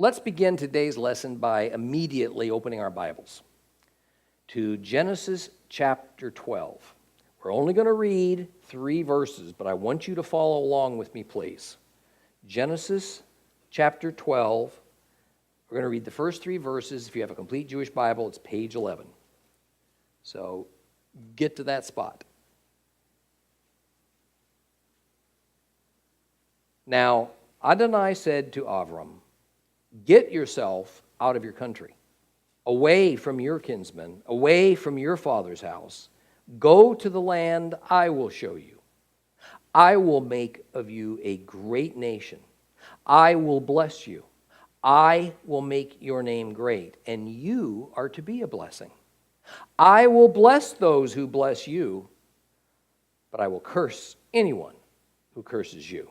Let's begin today's lesson by immediately opening our Bibles to Genesis chapter 12. We're only going to read 3 verses, but I want you to follow along with me, please. Genesis chapter 12. We're going to read the first 3 verses. If you have a complete Jewish Bible, it's page 11. So get to that spot. Now, Adonai said to Abram, "Get yourself out of your country, away from your kinsmen, away from your father's house. Go to the land I will show you. I will make of you a great nation. I will bless you. I will make your name great, and you are to be a blessing. I will bless those who bless you, but I will curse anyone who curses you.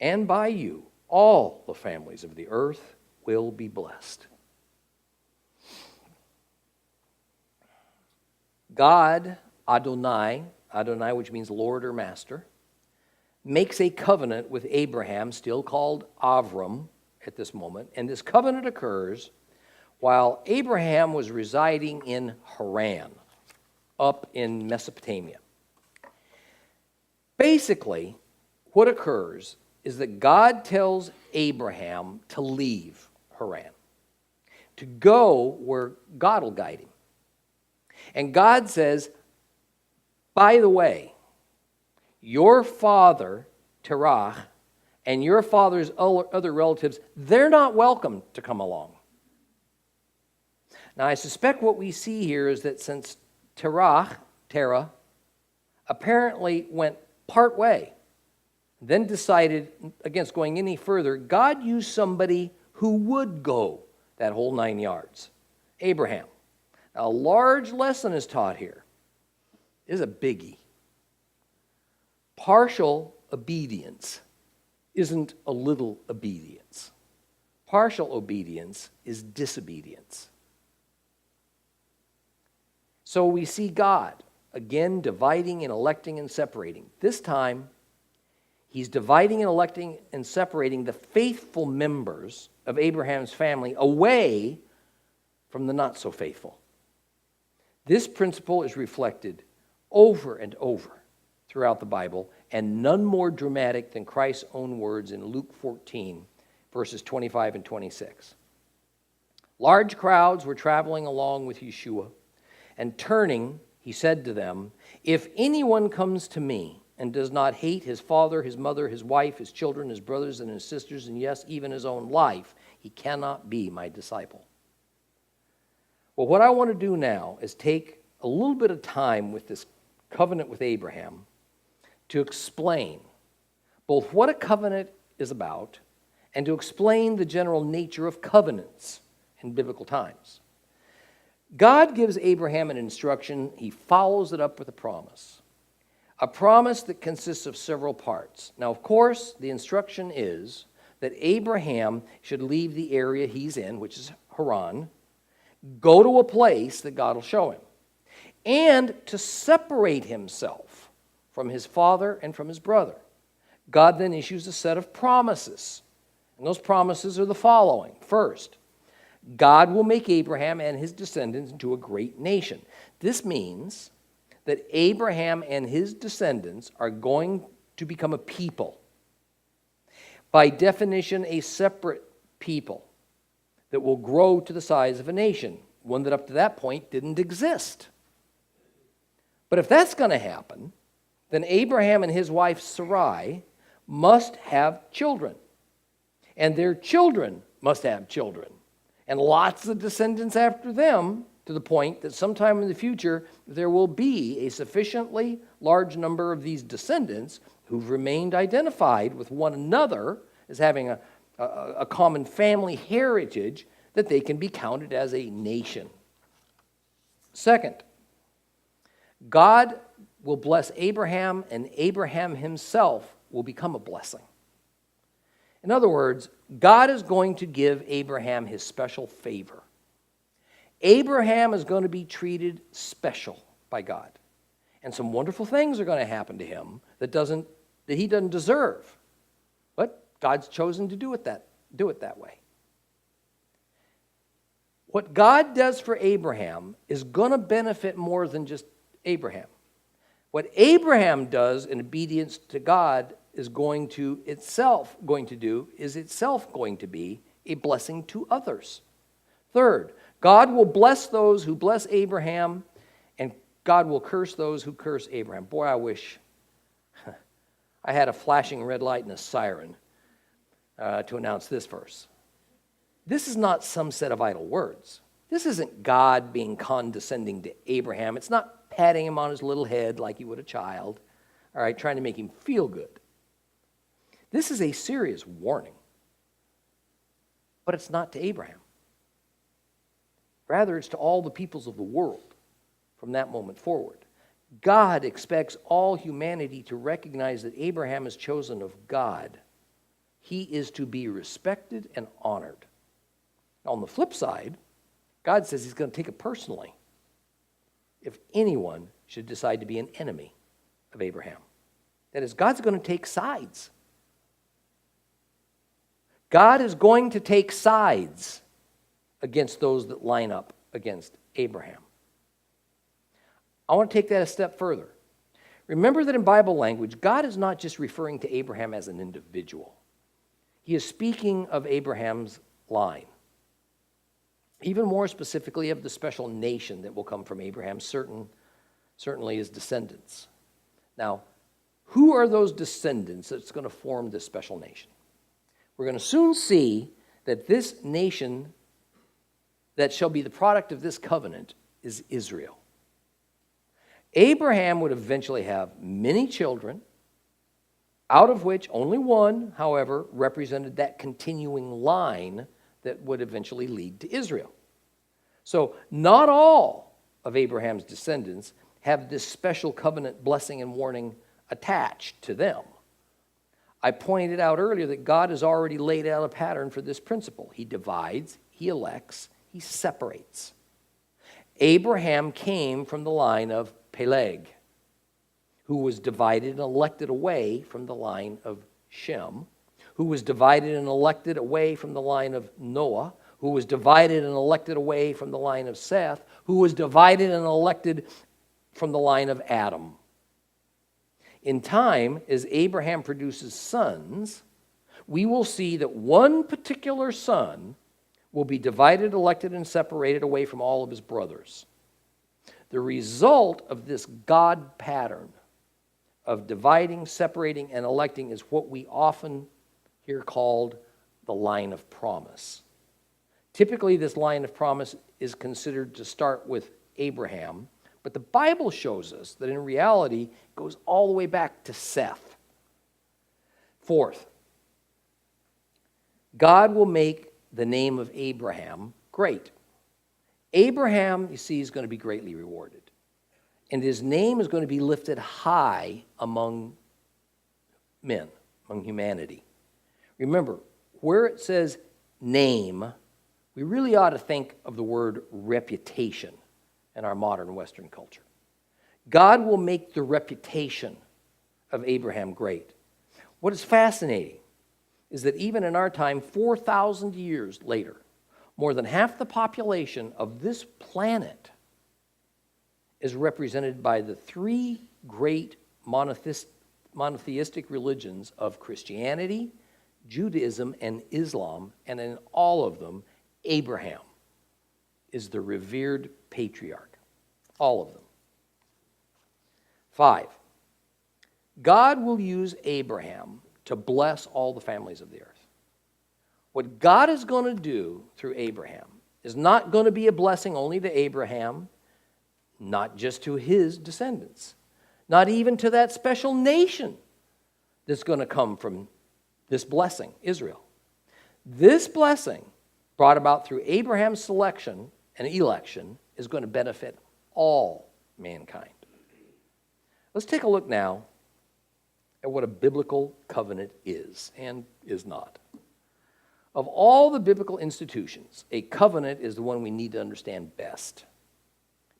And by you, all the families of the earth will be blessed." God, Adonai, which means Lord or Master, makes a covenant with Abraham, still called Abram at this moment. And this covenant occurs while Abraham was residing in Haran, up in Mesopotamia. Basically, what occurs is that God tells Abraham to leave Haran, to go where God will guide him. And God says, by the way, your father, Terah, and your father's other relatives, they're not welcome to come along. Now, I suspect what we see here is that since Terah, apparently went part way, then decided against going any further, God used somebody who would go that whole 9 yards, Abraham. Now, a large lesson is taught here. It is a biggie. Partial obedience isn't a little obedience. Partial obedience is disobedience. So we see God, again, dividing and electing and separating. This time, He's dividing and electing and separating the faithful members of Abraham's family away from the not-so-faithful. This principle is reflected over and over throughout the Bible, and none more dramatic than Christ's own words in Luke 14, verses 25 and 26. Large crowds were traveling along with Yeshua, and turning, he said to them, "If anyone comes to me and does not hate his father, his mother, his wife, his children, his brothers and his sisters, and yes, even his own life, he cannot be my disciple." Well, what I want to do now is take a little bit of time with this covenant with Abraham to explain both what a covenant is about and to explain the general nature of covenants in biblical times. God gives Abraham an instruction. He follows it up with a promise that consists of several parts. Now, of course, the instruction is that Abraham should leave the area he's in, which is Haran, go to a place that God will show him, and to separate himself from his father and from his brother. God then issues a set of promises, and those promises are the following. First, God will make Abraham and his descendants into a great nation. This means that Abraham and his descendants are going to become a people. By definition, a separate people that will grow to the size of a nation, one that up to that point didn't exist. But if that's going to happen, then Abraham and his wife Sarai must have children. And their children must have children. And lots of descendants after them, to the point that sometime in the future there will be a sufficiently large number of these descendants who've remained identified with one another as having a common family heritage that they can be counted as a nation. Second, God will bless Abraham, and Abraham himself will become a blessing. In other words, God is going to give Abraham his special favor. Abraham is going to be treated special by God. And some wonderful things are going to happen to him that he doesn't deserve. But God's chosen to do it that way. What God does for Abraham is going to benefit more than just Abraham. What Abraham does in obedience to God is going to be a blessing to others. Third, God will bless those who bless Abraham, and God will curse those who curse Abraham. Boy, I wish I had a flashing red light and a siren to announce this verse. This is not some set of idle words. This isn't God being condescending to Abraham. It's not patting him on his little head like you would a child, all right, trying to make him feel good. This is a serious warning. But it's not to Abraham. Rather, it's to all the peoples of the world from that moment forward. God expects all humanity to recognize that Abraham is chosen of God. He is to be respected and honored. On the flip side, God says he's going to take it personally if anyone should decide to be an enemy of Abraham. That is, God's going to take sides. God is going to take sides against those that line up against Abraham. I want to take that a step further. Remember that in Bible language, God is not just referring to Abraham as an individual. He is speaking of Abraham's line. Even more specifically of the special nation that will come from Abraham, certainly his descendants. Now, who are those descendants that's going to form this special nation? We're going to soon see that this nation that shall be the product of this covenant is Israel. Abraham would eventually have many children, out of which only one, however, represented that continuing line that would eventually lead to Israel. So not all of Abraham's descendants have this special covenant blessing and warning attached to them. I pointed out earlier that God has already laid out a pattern for this principle. He divides, he elects, he separates. Abraham came from the line of Peleg, who was divided and elected away from the line of Shem, who was divided and elected away from the line of Noah, who was divided and elected away from the line of Seth, who was divided and elected from the line of Adam. In time, as Abraham produces sons, we will see that one particular son will be divided, elected, and separated away from all of his brothers. The result of this God pattern of dividing, separating, and electing is what we often hear called the line of promise. Typically, this line of promise is considered to start with Abraham, but the Bible shows us that in reality, it goes all the way back to Seth. Fourth, God will make the name of Abraham great. Abraham, you see, is going to be greatly rewarded. And his name is going to be lifted high among men, among humanity. Remember, where it says name, we really ought to think of the word reputation in our modern Western culture. God will make the reputation of Abraham great. What is fascinating is that even in our time, 4,000 years later, more than half the population of this planet is represented by the three great monotheistic religions of Christianity, Judaism, and Islam, and in all of them, Abraham is the revered patriarch. All of them. 5, God will use Abraham to bless all the families of the earth. What God is going to do through Abraham is not going to be a blessing only to Abraham, not just to his descendants, not even to that special nation that's going to come from this blessing, Israel. This blessing, brought about through Abraham's selection and election, is going to benefit all mankind. Let's take a look now at what a biblical covenant is and is not. Of all the biblical institutions, a covenant is the one we need to understand best,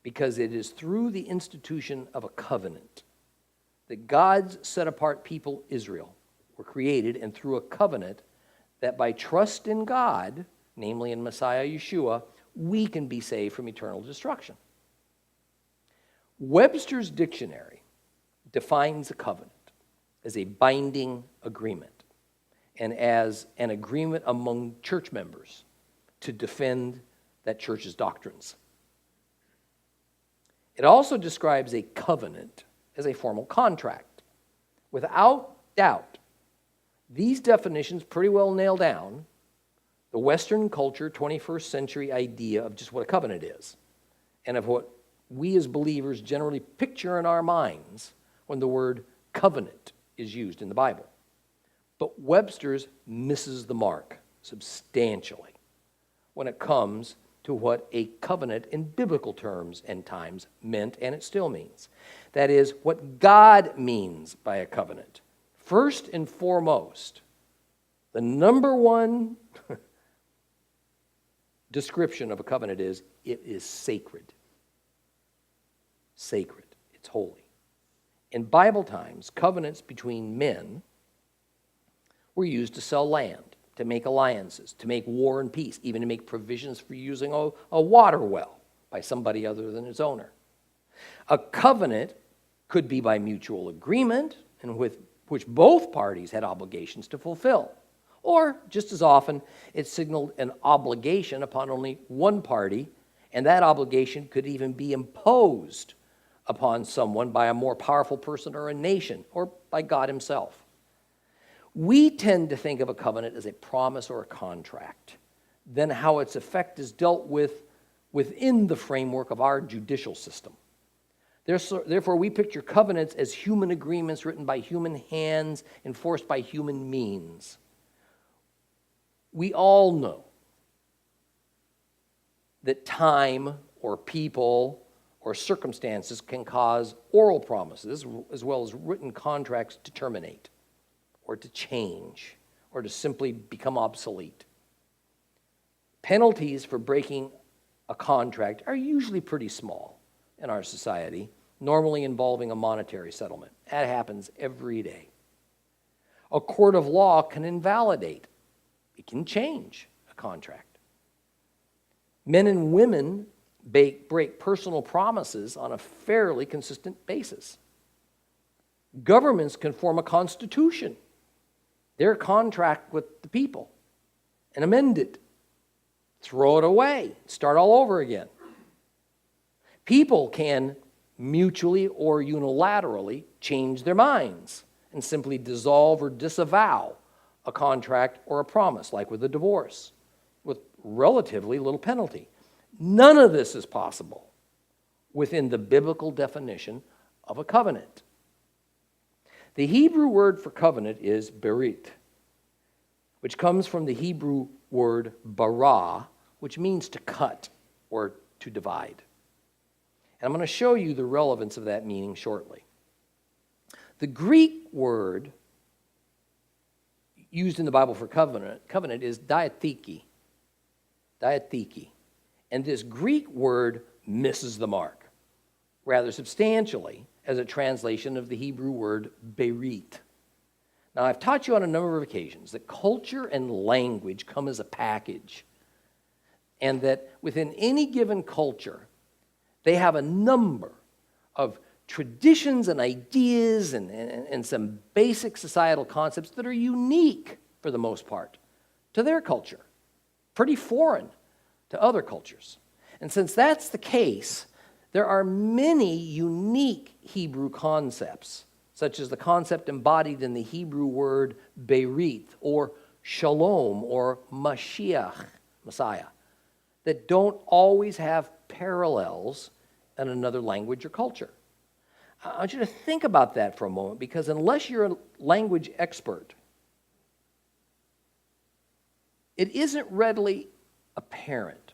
because it is through the institution of a covenant that God's set-apart people, Israel, were created, and through a covenant that by trust in God, namely in Messiah Yeshua, we can be saved from eternal destruction. Webster's dictionary defines a covenant as a binding agreement and as an agreement among church members to defend that church's doctrines. It also describes a covenant as a formal contract. Without doubt, these definitions pretty well nail down the Western culture, 21st century idea of just what a covenant is and of what we as believers generally picture in our minds when the word covenant is used in the Bible. But Webster's misses the mark substantially when it comes to what a covenant in biblical terms and times meant, and it still means. That is, what God means by a covenant. First and foremost, the number one description of a covenant is it is sacred. Sacred. It's holy. In Bible times, covenants between men were used to sell land, to make alliances, to make war and peace, even to make provisions for using a water well by somebody other than its owner. A covenant could be by mutual agreement and with which both parties had obligations to fulfill. Or, just as often, it signaled an obligation upon only one party, and that obligation could even be imposed upon someone by a more powerful person or a nation, or by God himself. We tend to think of a covenant as a promise or a contract, then how its effect is dealt with within the framework of our judicial system. Therefore, we picture covenants as human agreements written by human hands, enforced by human means. We all know that time or people or circumstances can cause oral promises as well as written contracts to terminate or to change or to simply become obsolete. Penalties for breaking a contract are usually pretty small in our society, normally involving a monetary settlement. That happens every day. A court of law can invalidate, it can change a contract. Men and women break personal promises on a fairly consistent basis. Governments can form a constitution, their contract with the people, and amend it, throw it away, start all over again. People can mutually or unilaterally change their minds and simply dissolve or disavow a contract or a promise, like with a divorce, with relatively little penalty. None of this is possible within the biblical definition of a covenant. The Hebrew word for covenant is berit, which comes from the Hebrew word bara, which means to cut or to divide. And I'm going to show you the relevance of that meaning shortly. The Greek word used in the Bible for covenant is diatheke. Diatheke. And this Greek word misses the mark rather substantially as a translation of the Hebrew word berit. Now, I've taught you on a number of occasions that culture and language come as a package, and that within any given culture, they have a number of traditions and ideas and some basic societal concepts that are unique, for the most part, to their culture, pretty foreign to other cultures. And since that's the case, there are many unique Hebrew concepts, such as the concept embodied in the Hebrew word berit, or shalom, or Mashiach, Messiah, that don't always have parallels in another language or culture. I want you to think about that for a moment, because unless you're a language expert, it isn't readily apparent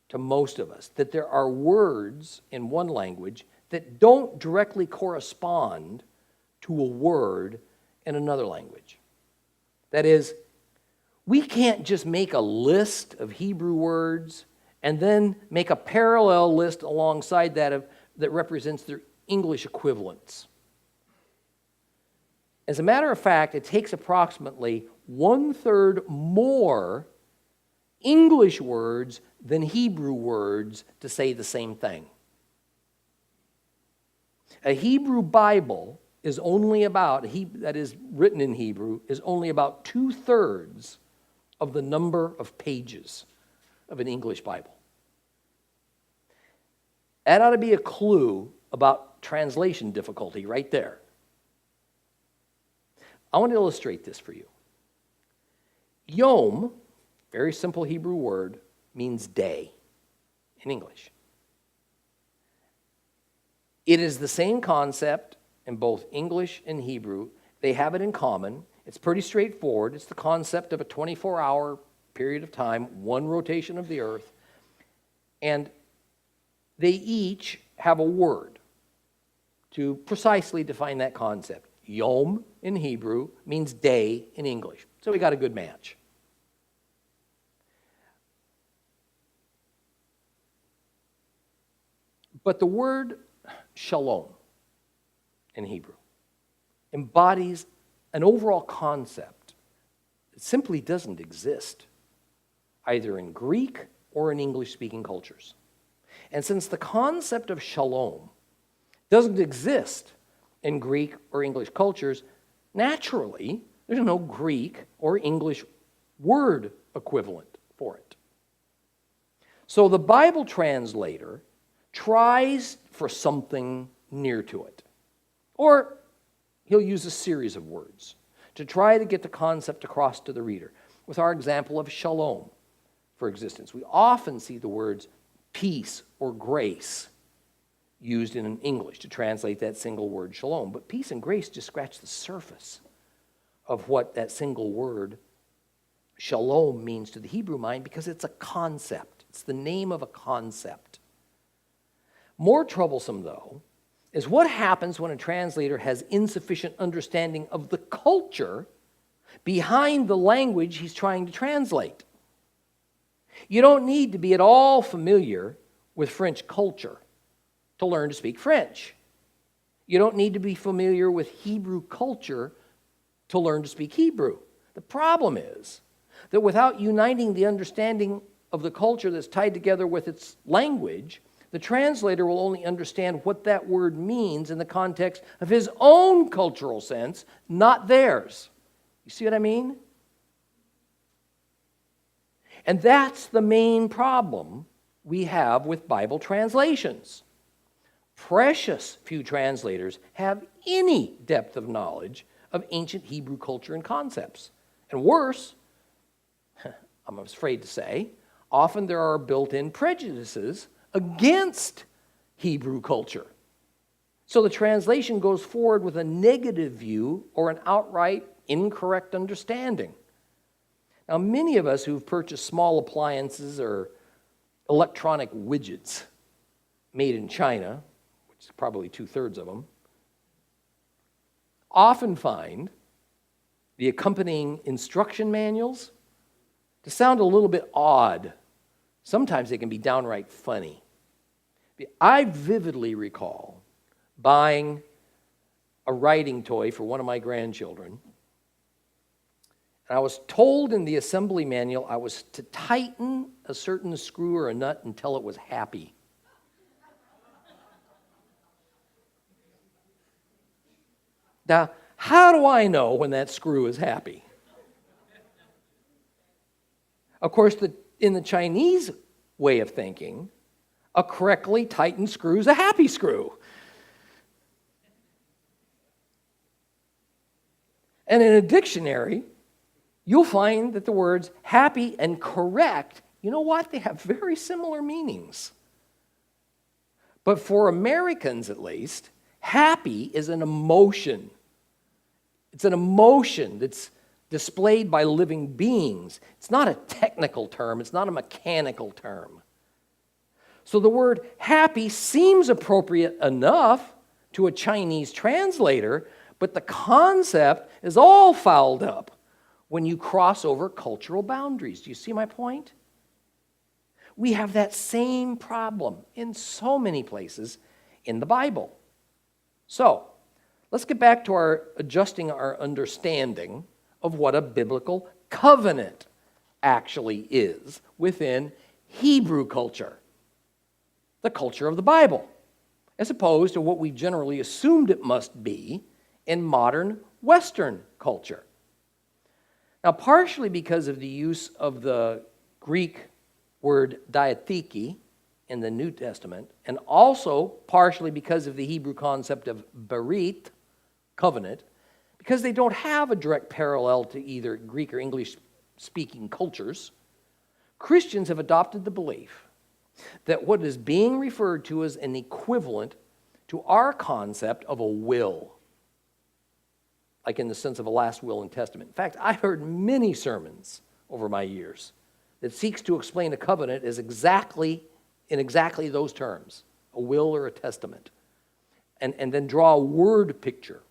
to most of us that there are words in one language that don't directly correspond to a word in another language. That is, we can't just make a list of Hebrew words and then make a parallel list alongside that that represents their English equivalents. As a matter of fact, it takes approximately 1/3 more English words than Hebrew words to say the same thing. A Hebrew Bible is only about, that is written in Hebrew, is only about 2/3 of the number of pages of an English Bible. That ought to be a clue about translation difficulty right there. I want to illustrate this for you. Yom, very simple Hebrew word, means day in English. It is the same concept in both English and Hebrew. They have it in common. It's pretty straightforward. It's the concept of a 24-hour period of time, one rotation of the earth, and they each have a word to precisely define that concept. Yom in Hebrew means day in English. So we got a good match. But the word shalom in Hebrew embodies an overall concept that simply doesn't exist either in Greek or in English-speaking cultures. And since the concept of shalom doesn't exist in Greek or English cultures, naturally, there's no Greek or English word equivalent for it. So the Bible translator tries for something near to it. Or he'll use a series of words to try to get the concept across to the reader. With our example of shalom, for existence, we often see the words peace or grace used in English to translate that single word shalom. But peace and grace just scratch the surface of what that single word shalom means to the Hebrew mind, because it's a concept. It's the name of a concept. More troublesome, though, is what happens when a translator has insufficient understanding of the culture behind the language he's trying to translate. You don't need to be at all familiar with French culture to learn to speak French. You don't need to be familiar with Hebrew culture to learn to speak Hebrew. The problem is that without uniting the understanding of the culture that's tied together with its language, the translator will only understand what that word means in the context of his own cultural sense, not theirs. You see what I mean? And that's the main problem we have with Bible translations. Precious few translators have any depth of knowledge of ancient Hebrew culture and concepts. And worse, I'm afraid to say, often there are built-in prejudices against Hebrew culture. So the translation goes forward with a negative view or an outright incorrect understanding. Now, many of us who've purchased small appliances or electronic widgets made in China, which is probably 2/3 of them, often find the accompanying instruction manuals to sound a little bit odd. Sometimes they can be downright funny. I vividly recall buying a writing toy for one of my grandchildren. And I was told in the assembly manual I was to tighten a certain screw or a nut until it was happy. Now, how do I know when that screw is happy? Of course, in the Chinese way of thinking, a correctly tightened screw is a happy screw. And in a dictionary, you'll find that the words happy and correct, you know what? They have very similar meanings. But for Americans, at least, happy is an emotion. It's an emotion that's displayed by living beings. It's not a technical term. It's not a mechanical term. So the word happy seems appropriate enough to a Chinese translator, but the concept is all fouled up when you cross over cultural boundaries. Do you see my point? We have that same problem in so many places in the Bible. So, let's get back to adjusting our understanding of what a biblical covenant actually is within Hebrew culture, the culture of the Bible, as opposed to what we generally assumed it must be in modern Western culture. Now, partially because of the use of the Greek word diatheke in the New Testament, and also partially because of the Hebrew concept of berit, covenant, because they don't have a direct parallel to either Greek or English-speaking cultures, Christians have adopted the belief that what is being referred to as an equivalent to our concept of a will, like in the sense of a last will and testament. In fact, I've heard many sermons over my years that seeks to explain a covenant as exactly those terms, a will or a testament, and then draw a word picture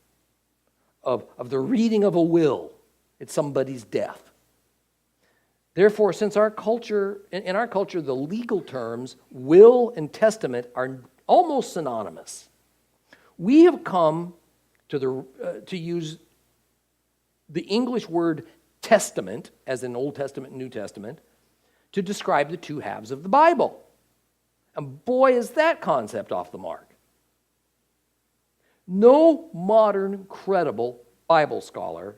of the reading of a will at somebody's death. Therefore, since in our culture, the legal terms will and testament are almost synonymous, we have come to use the English word testament, as in Old Testament and New Testament, to describe the two halves of the Bible. And boy, is that concept off the mark. No modern, credible Bible scholar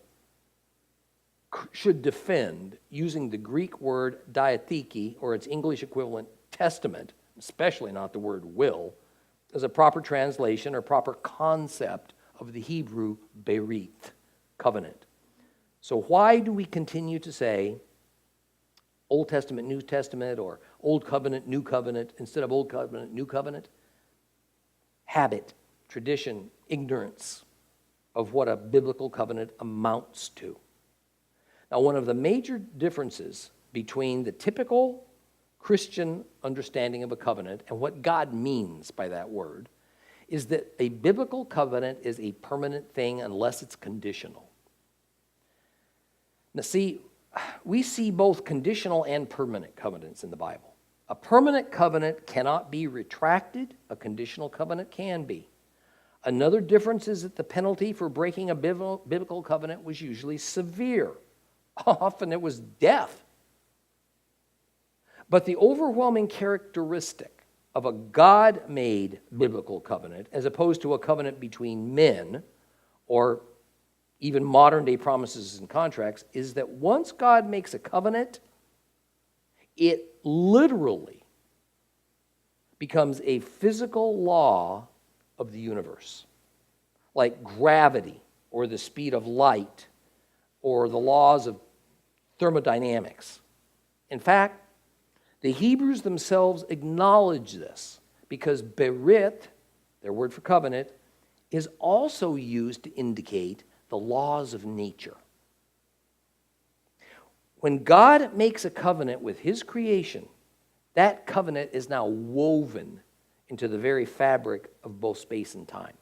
should defend using the Greek word diatheke, or its English equivalent testament, especially not the word will, as a proper translation or proper concept of the Hebrew berit, covenant. So why do we continue to say Old Testament, New Testament, or Old Covenant, New Covenant, instead of Old Covenant, New Covenant? Habit, tradition, ignorance of what a biblical covenant amounts to. Now, one of the major differences between the typical Christian understanding of a covenant and what God means by that word is that a biblical covenant is a permanent thing unless it's conditional. Now, see, we see both conditional and permanent covenants in the Bible. A permanent covenant cannot be retracted. A conditional covenant can be. Another difference is that the penalty for breaking a biblical covenant was usually severe. Often it was death. But the overwhelming characteristic of a God-made biblical covenant, as opposed to a covenant between men, or even modern-day promises and contracts, is that once God makes a covenant, it literally becomes a physical law of the universe, like gravity or the speed of light or the laws of thermodynamics. In fact, the Hebrews themselves acknowledge this because berit, their word for covenant, is also used to indicate the laws of nature. When God makes a covenant with his creation, that covenant is now woven into the very fabric of both space and time.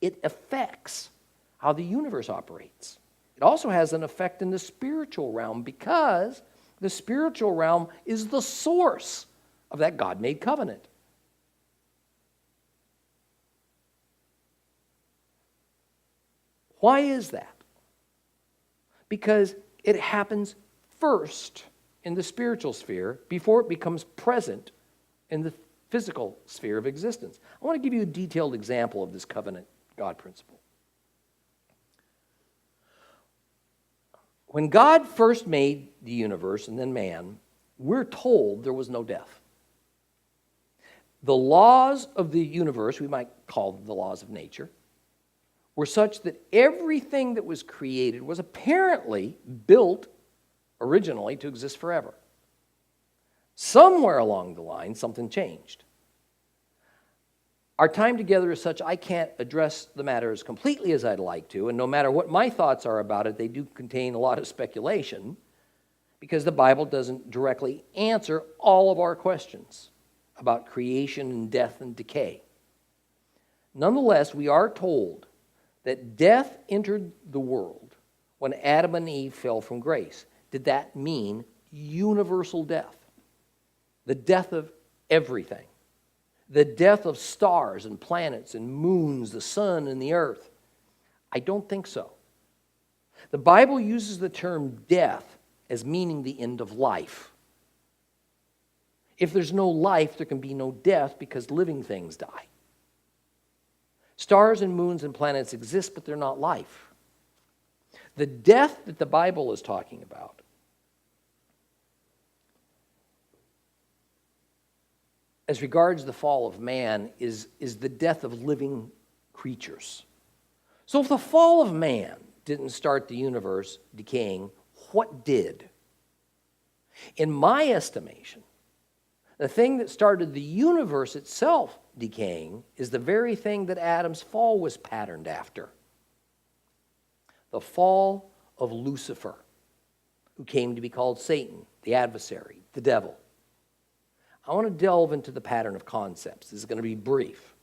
It affects how the universe operates. It also has an effect in the spiritual realm because the spiritual realm is the source of that God-made covenant. Why is that? Because it happens first in the spiritual sphere before it becomes present in the physical sphere of existence. I want to give you a detailed example of this covenant God principle. When God first made the universe and then man, we're told there was no death. The laws of the universe, we might call them the laws of nature, were such that everything that was created was apparently built originally to exist forever. Somewhere along the line, something changed. Our time together is such I can't address the matter as completely as I'd like to, and no matter what my thoughts are about it, they do contain a lot of speculation because the Bible doesn't directly answer all of our questions about creation and death and decay. Nonetheless, we are told that death entered the world when Adam and Eve fell from grace. Did that mean universal death? The death of everything. The death of stars and planets and moons, the sun and the earth? I don't think so. The Bible uses the term death as meaning the end of life. If there's no life, there can be no death because living things die. Stars and moons and planets exist, but they're not life. The death that the Bible is talking about as regards the fall of man is the death of living creatures. So if the fall of man didn't start the universe decaying, what did? In my estimation, the thing that started the universe itself decaying is the very thing that Adam's fall was patterned after. The fall of Lucifer, who came to be called Satan, the adversary, the devil. I want to delve into the pattern of concepts. This is going to be brief.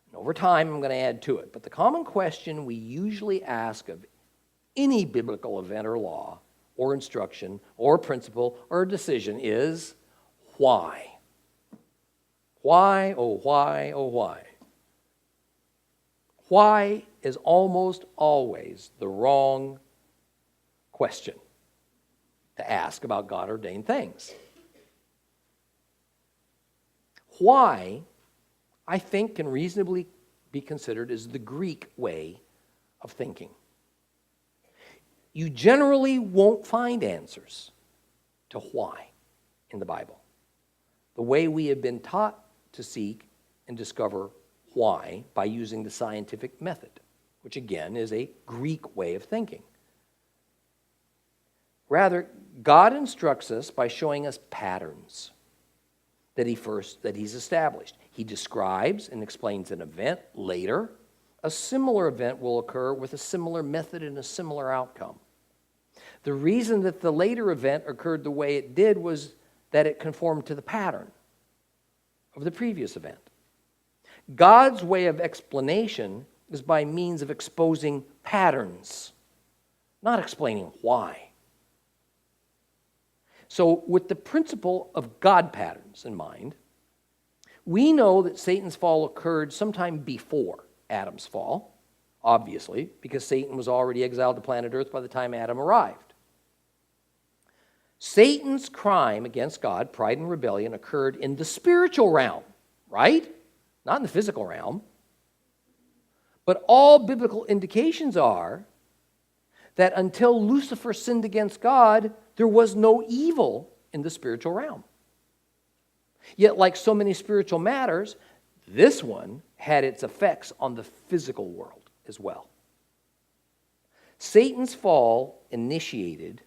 And over time, I'm going to add to it. But the common question we usually ask of any biblical event or law or instruction or principle or decision is, why? Why, oh why, oh why? Why is almost always the wrong question to ask about God-ordained things. Why, I think, can reasonably be considered as the Greek way of thinking. You generally won't find answers to why in the Bible. The way we have been taught to seek and discover why by using the scientific method, which again is a Greek way of thinking. Rather, God instructs us by showing us patterns that he's established. He describes and explains an event. Later, a similar event will occur with a similar method and a similar outcome. The reason that the later event occurred the way it did was that it conformed to the pattern of the previous event. God's way of explanation is by means of exposing patterns, not explaining why. So with the principle of God patterns in mind, we know that Satan's fall occurred sometime before Adam's fall, obviously, because Satan was already exiled to planet Earth by the time Adam arrived. Satan's crime against God, pride and rebellion, occurred in the spiritual realm, right? Not in the physical realm. But all biblical indications are that until Lucifer sinned against God, there was no evil in the spiritual realm. Yet, like so many spiritual matters, this one had its effects on the physical world as well. Satan's fall initiated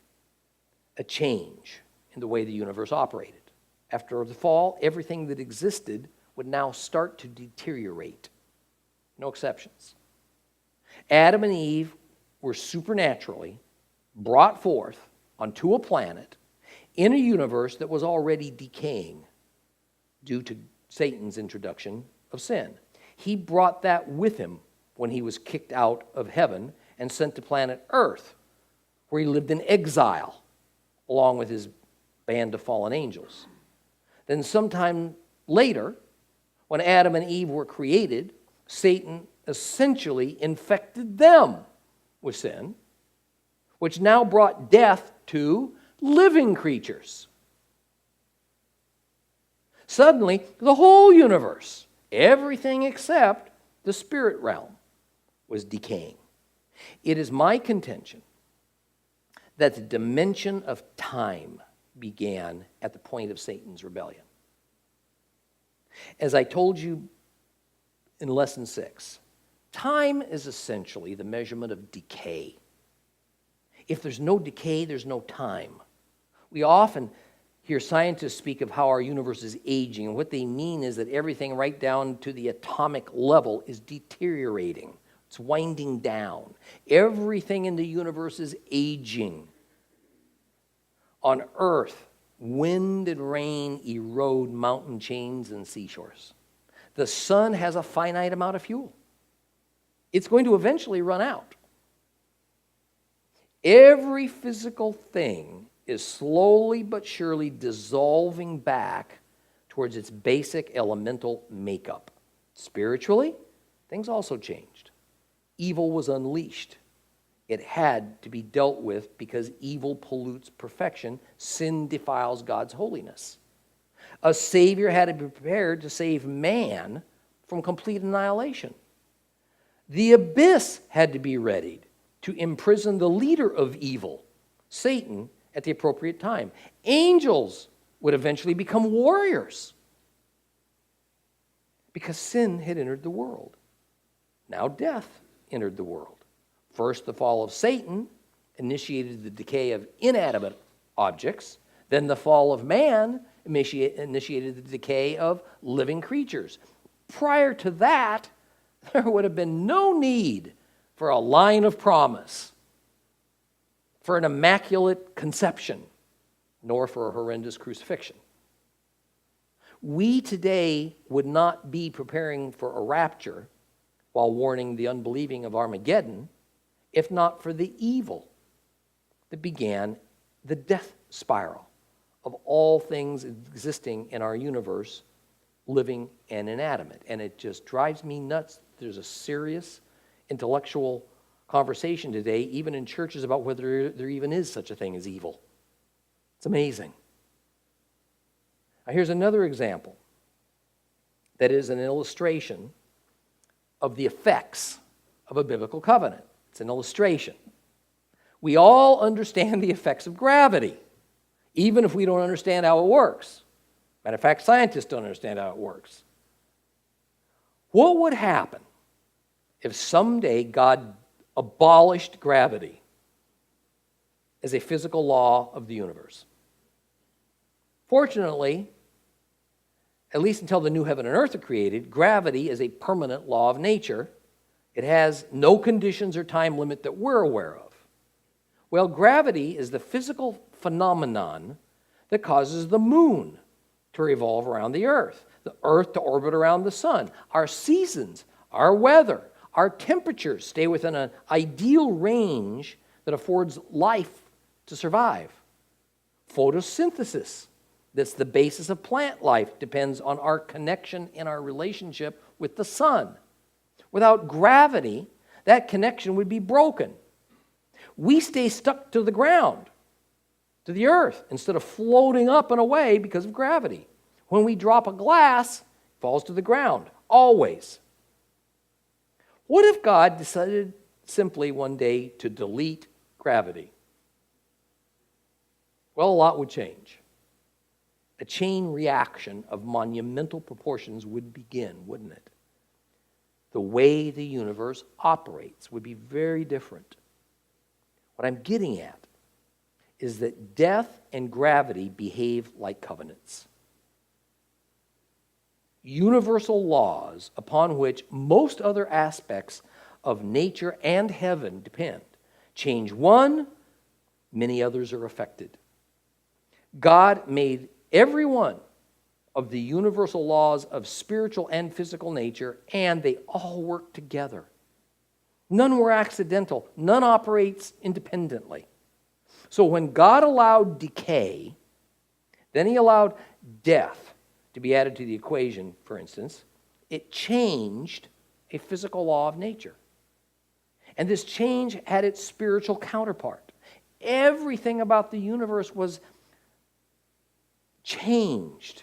a change in the way the universe operated. After the fall, everything that existed would now start to deteriorate. No exceptions. Adam and Eve were supernaturally brought forth onto a planet in a universe that was already decaying due to Satan's introduction of sin. He brought that with him when he was kicked out of heaven and sent to planet Earth, where he lived in exile along with his band of fallen angels. Then sometime later, when Adam and Eve were created, Satan essentially infected them with sin, which now brought death to living creatures. Suddenly, the whole universe, everything except the spirit realm, was decaying. It is my contention that the dimension of time began at the point of Satan's rebellion. As I told you in Lesson 6, time is essentially the measurement of decay. If there's no decay, there's no time. We often hear scientists speak of how our universe is aging, and what they mean is that everything right down to the atomic level is deteriorating. It's winding down. Everything in the universe is aging. On Earth, wind and rain erode mountain chains and seashores. The sun has a finite amount of fuel. It's going to eventually run out. Every physical thing is slowly but surely dissolving back towards its basic elemental makeup. Spiritually, things also changed. Evil was unleashed. It had to be dealt with because evil pollutes perfection. Sin defiles God's holiness. A Savior had to be prepared to save man from complete annihilation. The abyss had to be readied to imprison the leader of evil, Satan, at the appropriate time. Angels would eventually become warriors because sin had entered the world. Now death entered the world. First, the fall of Satan initiated the decay of inanimate objects. Then the fall of man initiated the decay of living creatures. Prior to that, there would have been no need for a line of promise, for an immaculate conception, nor for a horrendous crucifixion. We today would not be preparing for a rapture while warning the unbelieving of Armageddon, if not for the evil that began the death spiral of all things existing in our universe, living and inanimate. And it just drives me nuts. There's a serious intellectual conversation today, even in churches, about whether there even is such a thing as evil. It's amazing. Now, here's another example that is an illustration of the effects of a biblical covenant. It's an illustration. We all understand the effects of gravity, even if we don't understand how it works. Matter of fact, scientists don't understand how it works. What would happen if someday God abolished gravity as a physical law of the universe? Fortunately, at least until the new heaven and earth are created, gravity is a permanent law of nature. It has no conditions or time limit that we're aware of. Well, gravity is the physical phenomenon that causes the moon to revolve around the earth to orbit around the sun. Our seasons, our weather, our temperatures stay within an ideal range that affords life to survive. Photosynthesis, that's the basis of plant life, depends on our connection and our relationship with the sun. Without gravity, that connection would be broken. We stay stuck to the ground, to the earth, instead of floating up and away because of gravity. When we drop a glass, it falls to the ground, always. What if God decided simply one day to delete gravity? Well, a lot would change. A chain reaction of monumental proportions would begin, wouldn't it? The way the universe operates would be very different. What I'm getting at is that death and gravity behave like covenants. Universal laws upon which most other aspects of nature and heaven depend. Change one, many others are affected. God made every one of the universal laws of spiritual and physical nature, and they all work together. None were accidental. None operates independently. So when God allowed decay, then he allowed death to be added to the equation, for instance, it changed a physical law of nature. And this change had its spiritual counterpart. Everything about the universe was changed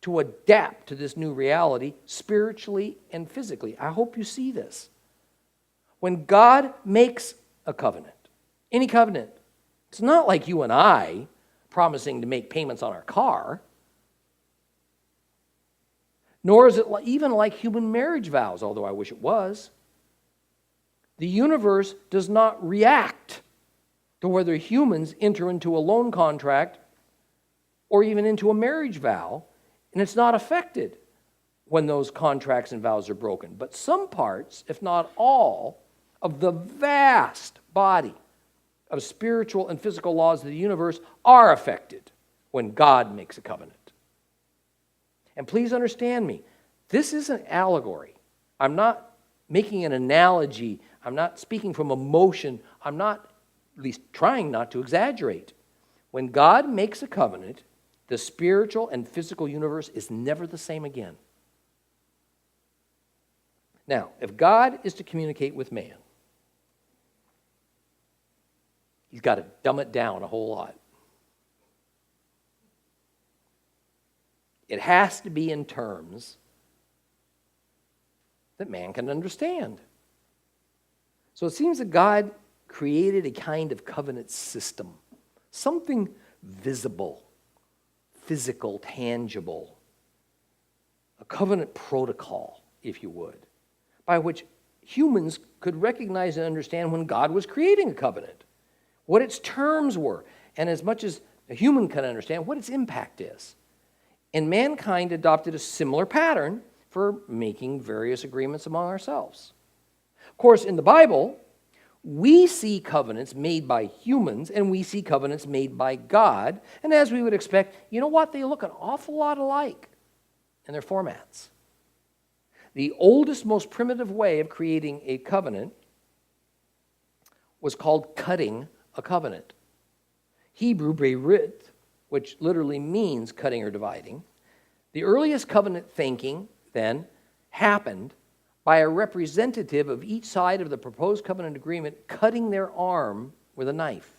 to adapt to this new reality spiritually and physically. I hope you see this. When God makes a covenant, any covenant, it's not like you and I promising to make payments on our car. Nor is it even like human marriage vows, although I wish it was. The universe does not react to whether humans enter into a loan contract or even into a marriage vow, and it's not affected when those contracts and vows are broken. But some parts, if not all, of the vast body of spiritual and physical laws of the universe are affected when God makes a covenant. And please understand me, this is an allegory. I'm not making an analogy. I'm not speaking from emotion. I'm not, at least trying not to exaggerate. When God makes a covenant, the spiritual and physical universe is never the same again. Now, if God is to communicate with man, He's got to dumb it down a whole lot. It has to be in terms that man can understand. So it seems that God created a kind of covenant system, something visible, physical, tangible, a covenant protocol, if you would, by which humans could recognize and understand when God was creating a covenant, what its terms were, and as much as a human can understand, what its impact is. And mankind adopted a similar pattern for making various agreements among ourselves. Of course, in the Bible, we see covenants made by humans and we see covenants made by God. And as we would expect, you know what? They look an awful lot alike in their formats. The oldest, most primitive way of creating a covenant was called cutting a covenant. Hebrew berit, which literally means cutting or dividing. The earliest covenant thinking, then, happened by a representative of each side of the proposed covenant agreement cutting their arm with a knife,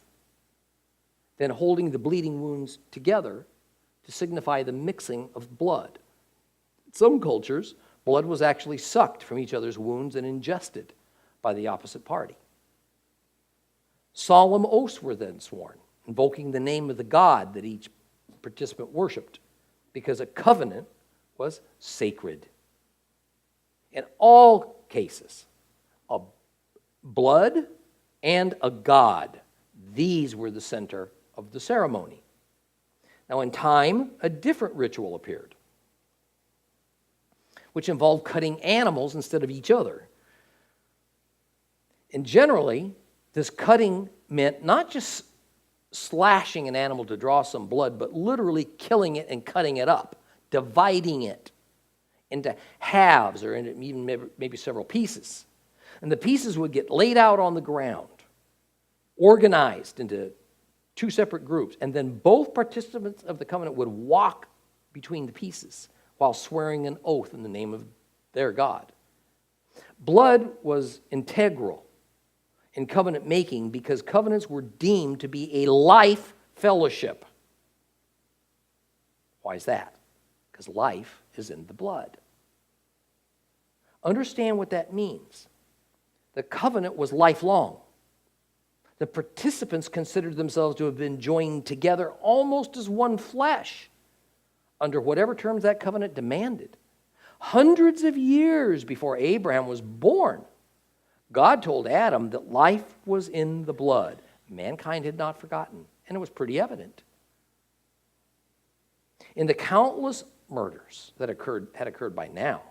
then holding the bleeding wounds together to signify the mixing of blood. In some cultures, blood was actually sucked from each other's wounds and ingested by the opposite party. Solemn oaths were then sworn, invoking the name of the God that each participant worshipped, because a covenant was sacred. In all cases, a blood and a god, these were the center of the ceremony. Now, in time, a different ritual appeared, which involved cutting animals instead of each other. And generally, this cutting meant not just slashing an animal to draw some blood, but literally killing it and cutting it up, dividing it into halves or into even maybe several pieces. And the pieces would get laid out on the ground, organized into two separate groups, and then both participants of the covenant would walk between the pieces while swearing an oath in the name of their God. Blood was integral in covenant making because covenants were deemed to be a life fellowship. Why is that? Because life is in the blood. Understand what that means. The covenant was lifelong. The participants considered themselves to have been joined together almost as one flesh under whatever terms that covenant demanded. Hundreds of years before Abraham was born, God told Adam that life was in the blood. Mankind had not forgotten, and it was pretty evident. In the countless murders that had occurred by now,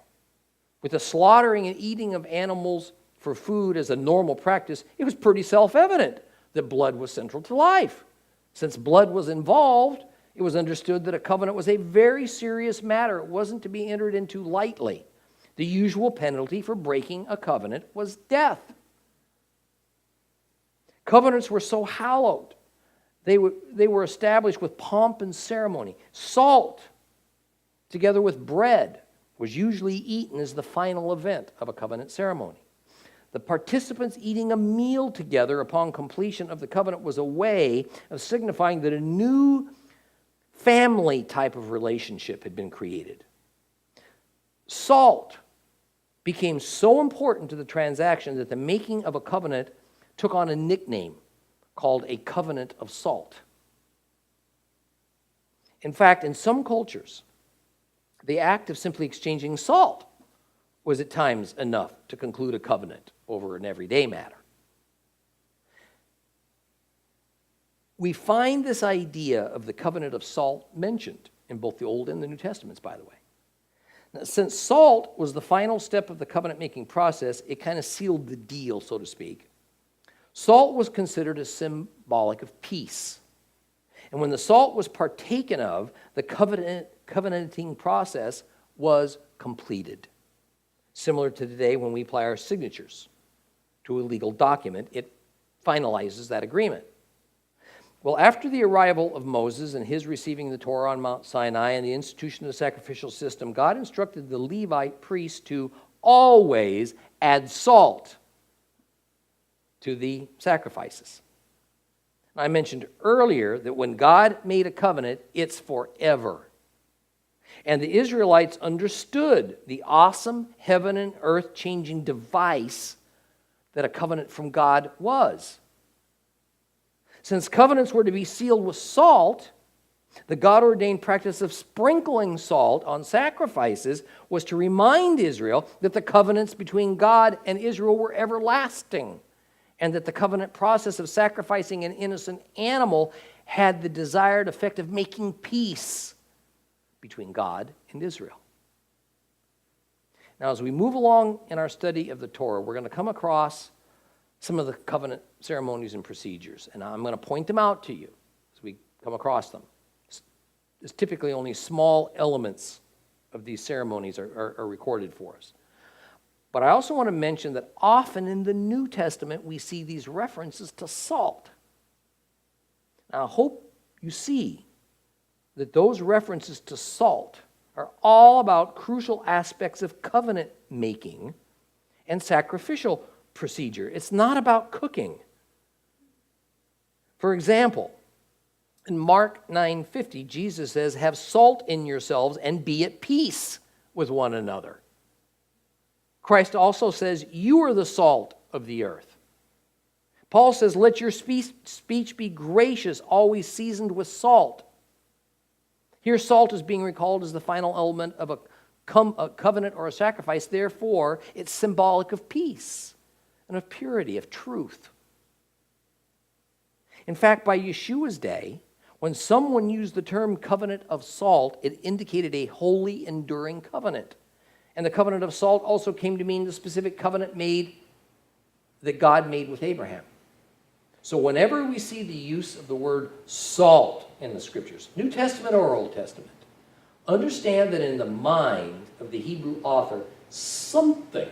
with the slaughtering and eating of animals for food as a normal practice, it was pretty self-evident that blood was central to life. Since blood was involved, it was understood that a covenant was a very serious matter. It wasn't to be entered into lightly. The usual penalty for breaking a covenant was death. Covenants were so hallowed. They were established with pomp and ceremony. Salt, together with bread, was usually eaten as the final event of a covenant ceremony. The participants eating a meal together upon completion of the covenant was a way of signifying that a new family type of relationship had been created. Salt became so important to the transaction that the making of a covenant took on a nickname called a covenant of salt. In fact, in some cultures, the act of simply exchanging salt was at times enough to conclude a covenant over an everyday matter. We find this idea of the covenant of salt mentioned in both the Old and the New Testaments, by the way. Now, since salt was the final step of the covenant-making process, it kind of sealed the deal, so to speak. Salt was considered a symbolic of peace. And when the salt was partaken of, the covenanting process was completed. Similar to today when we apply our signatures to a legal document, it finalizes that agreement. Well, after the arrival of Moses and his receiving the Torah on Mount Sinai and the institution of the sacrificial system, God instructed the Levite priests to always add salt to the sacrifices. I mentioned earlier that when God made a covenant, it's forever. And the Israelites understood the awesome heaven and earth changing device that a covenant from God was. Since covenants were to be sealed with salt, the God-ordained practice of sprinkling salt on sacrifices was to remind Israel that the covenants between God and Israel were everlasting, and that the covenant process of sacrificing an innocent animal had the desired effect of making peace between God and Israel. Now, as we move along in our study of the Torah, we're going to come across some of the covenant ceremonies and procedures, and I'm going to point them out to you as we come across them. There's typically only small elements of these ceremonies are recorded for us. But I also want to mention that often in the New Testament we see these references to salt. Now, I hope you see that those references to salt are all about crucial aspects of covenant making and sacrificial procedure. It's not about cooking. For example, in Mark 9:50, Jesus says, "Have salt in yourselves and be at peace with one another." Christ also says, "You are the salt of the earth." Paul says, "Let your speech be gracious, always seasoned with salt." Here, salt is being recalled as the final element of a covenant or a sacrifice. Therefore, it's symbolic of peace and of purity, of truth. In fact, by Yeshua's day, when someone used the term covenant of salt, it indicated a holy, enduring covenant. And the covenant of salt also came to mean the specific covenant that God made with Abraham. So whenever we see the use of the word salt in the Scriptures, New Testament or Old Testament, understand that in the mind of the Hebrew author, something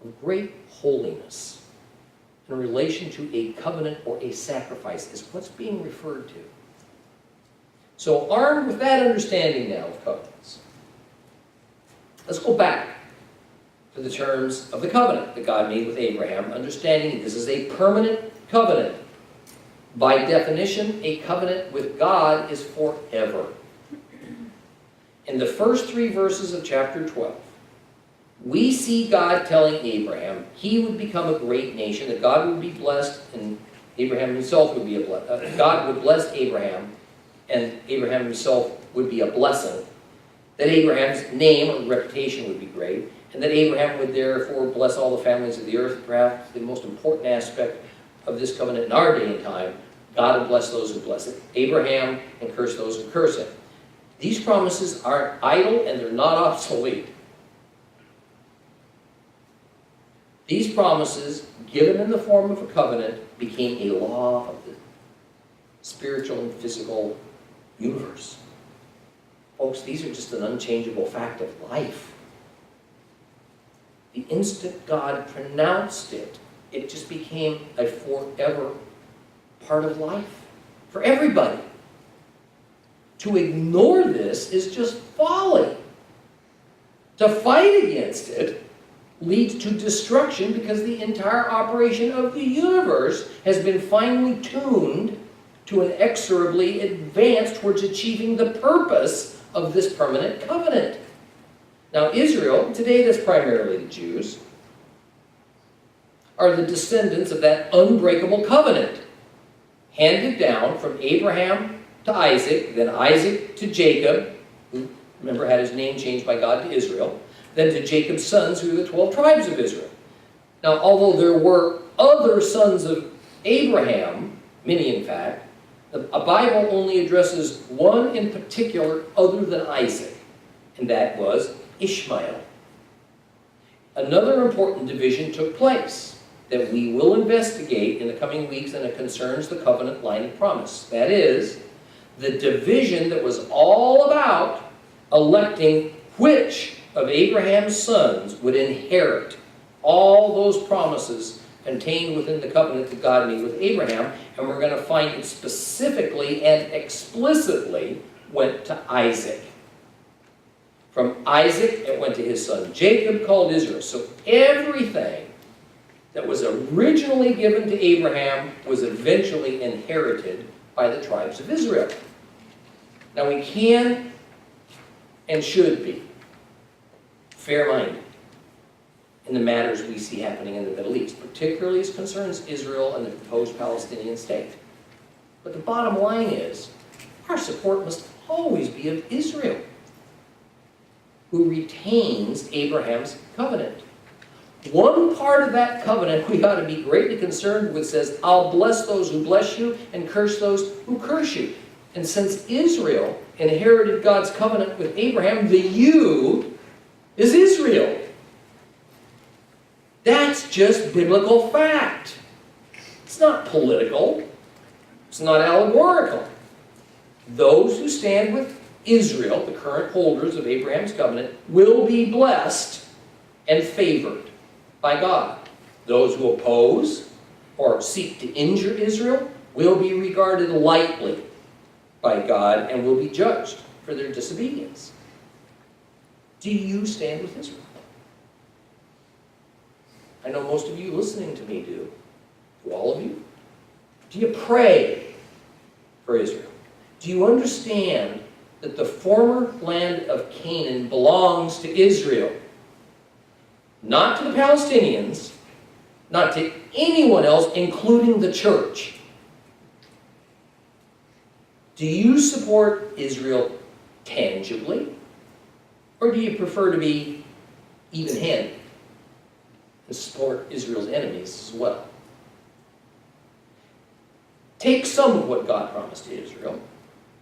of great holiness in relation to a covenant or a sacrifice is what's being referred to. So armed with that understanding now of covenants, let's go back to the terms of the covenant that God made with Abraham, understanding this is a permanent covenant. By definition, a covenant with God is forever. In the first 3 verses of chapter 12, we see God telling Abraham he would become a great nation, that God would be blessed, and Abraham himself would be God would bless Abraham, and Abraham himself would be a blessing, that Abraham's name or reputation would be great, and that Abraham would therefore bless all the families of the earth. Perhaps the most important aspect of this covenant in our day and time, God will bless those who bless it, Abraham, and curse those who curse him. These promises aren't idle and they're not obsolete. These promises, given in the form of a covenant, became a law of the spiritual and physical universe. Folks, these are just an unchangeable fact of life. The instant God pronounced it, it just became a forever part of life for everybody. To ignore this is just folly. To fight against it leads to destruction because the entire operation of the universe has been finely tuned to inexorably advance towards achieving the purpose of this permanent covenant. Now, Israel, today that's primarily the Jews, are the descendants of that unbreakable covenant, handed down from Abraham to Isaac, then Isaac to Jacob, who, remember, had his name changed by God to Israel, then to Jacob's sons, who are the 12 tribes of Israel. Now, although there were other sons of Abraham, many in fact, the Bible only addresses one in particular other than Isaac, and that was Ishmael. Another important division took place that we will investigate in the coming weeks, and it concerns the covenant line of promise. That is, the division that was all about electing which of Abraham's sons would inherit all those promises contained within the covenant that God made with Abraham, and we're going to find it specifically and explicitly went to Isaac. From Isaac, it went to his son Jacob, called Israel. So everything that was originally given to Abraham was eventually inherited by the tribes of Israel. Now we can and should be fair-minded in the matters we see happening in the Middle East, particularly as concerns Israel and the proposed Palestinian state. But the bottom line is, our support must always be of Israel, who retains Abraham's covenant. One part of that covenant we ought to be greatly concerned with says, I'll bless those who bless you and curse those who curse you. And since Israel inherited God's covenant with Abraham, the you is Israel. That's just biblical fact. It's not political. It's not allegorical. Those who stand with Israel, the current holders of Abraham's covenant, will be blessed and favored by God. Those who oppose or seek to injure Israel will be regarded lightly by God and will be judged for their disobedience. Do you stand with Israel? I know most of you listening to me do. Do all of you? Do you pray for Israel? Do you understand that the former land of Canaan belongs to Israel? Not to the Palestinians, not to anyone else, including the church. Do you support Israel tangibly? Or do you prefer to be even-handed and support Israel's enemies as well? Take some of what God promised to Israel.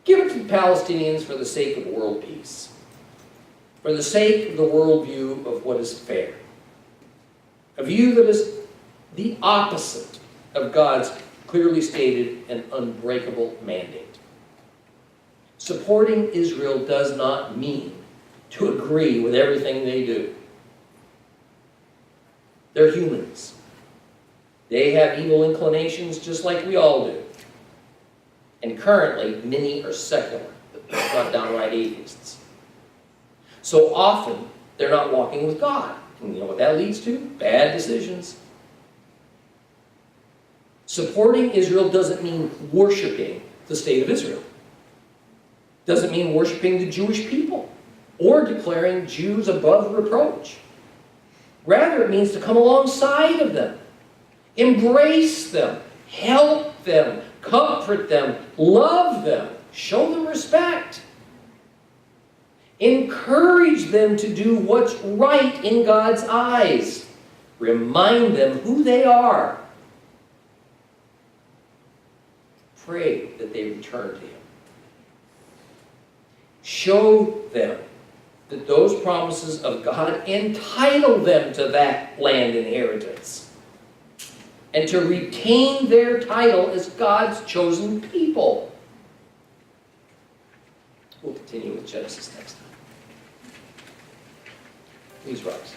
Give it to the Palestinians for the sake of world peace, for the sake of the worldview of what is fair, a view that is the opposite of God's clearly stated and unbreakable mandate. Supporting Israel does not mean to agree with everything they do. They're humans. They have evil inclinations just like we all do. And currently, many are secular, not downright atheists. So often, they're not walking with God. And you know what that leads to? Bad decisions. Supporting Israel doesn't mean worshiping the state of Israel. Doesn't mean worshiping the Jewish people or declaring Jews above reproach. Rather, it means to come alongside of them, embrace them, help them, comfort them, love them, show them respect. Encourage them to do what's right in God's eyes. Remind them who they are. Pray that they return to Him. Show them that those promises of God entitle them to that land inheritance, and to retain their title as God's chosen people. We'll continue with Genesis next time. Please rise.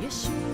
Yeshua.